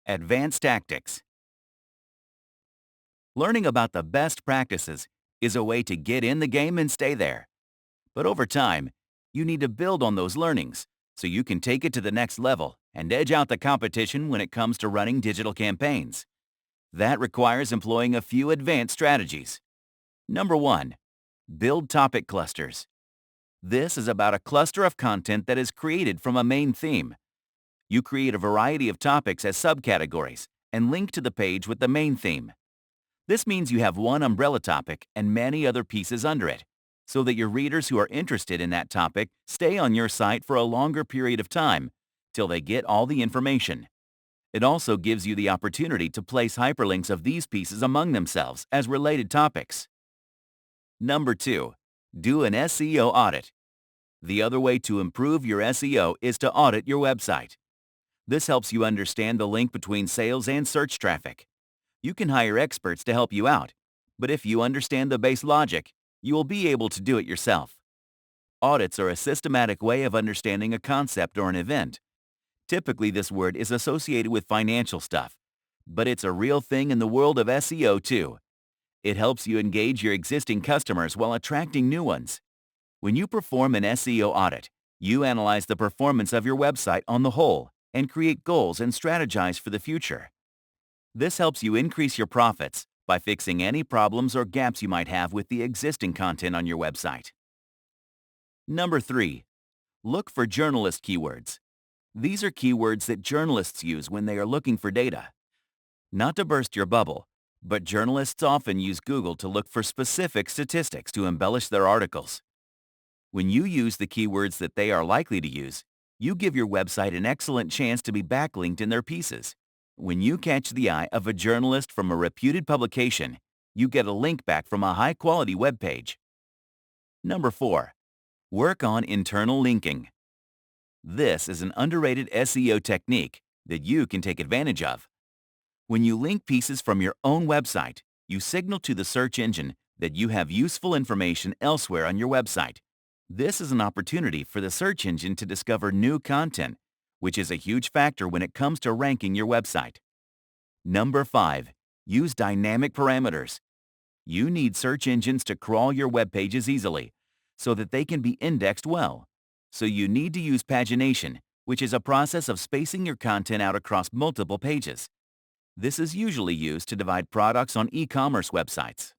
Advanced tactics. Learning about the best practices is a way to get in the game and stay there. But over time, you need to build on those learnings so you can take it to the next level and edge out the competition when it comes to running digital campaigns. That requires employing a few advanced strategies. Number 1. Build topic clusters. This is about a cluster of content that is created from a main theme. You create a variety of topics as subcategories and link to the page with the main theme. This means you have one umbrella topic and many other pieces under it, so that your readers who are interested in that topic stay on your site for a longer period of time till they get all the information. It also gives you the opportunity to place hyperlinks of these pieces among themselves as related topics. Number 2. Do an SEO audit. The other way to improve your SEO is to audit your website. This helps you understand the link between sales and search traffic. You can hire experts to help you out, but if you understand the base logic, you will be able to do it yourself. Audits are a systematic way of understanding a concept or an event. Typically, this word is associated with financial stuff, but it's a real thing in the world of SEO too. It helps you engage your existing customers while attracting new ones. When you perform an SEO audit, you analyze the performance of your website on the whole and create goals and strategize for the future. This helps you increase your profits by fixing any problems or gaps you might have with the existing content on your website. Number 3. Look for journalist keywords. These are keywords that journalists use when they are looking for data. Not to burst your bubble, but journalists often use Google to look for specific statistics to embellish their articles. When you use the keywords that they are likely to use, you give your website an excellent chance to be backlinked in their pieces. When you catch the eye of a journalist from a reputed publication, you get a link back from a high-quality web page. Number 4. Work on internal linking. This is an underrated SEO technique that you can take advantage of. When you link pieces from your own website, you signal to the search engine that you have useful information elsewhere on your website. This is an opportunity for the search engine to discover new content, which is a huge factor when it comes to ranking your website. Number 5. Use dynamic parameters. You need search engines to crawl your web pages easily, so that they can be indexed well. So you need to use pagination, which is a process of spacing your content out across multiple pages. This is usually used to divide products on e-commerce websites.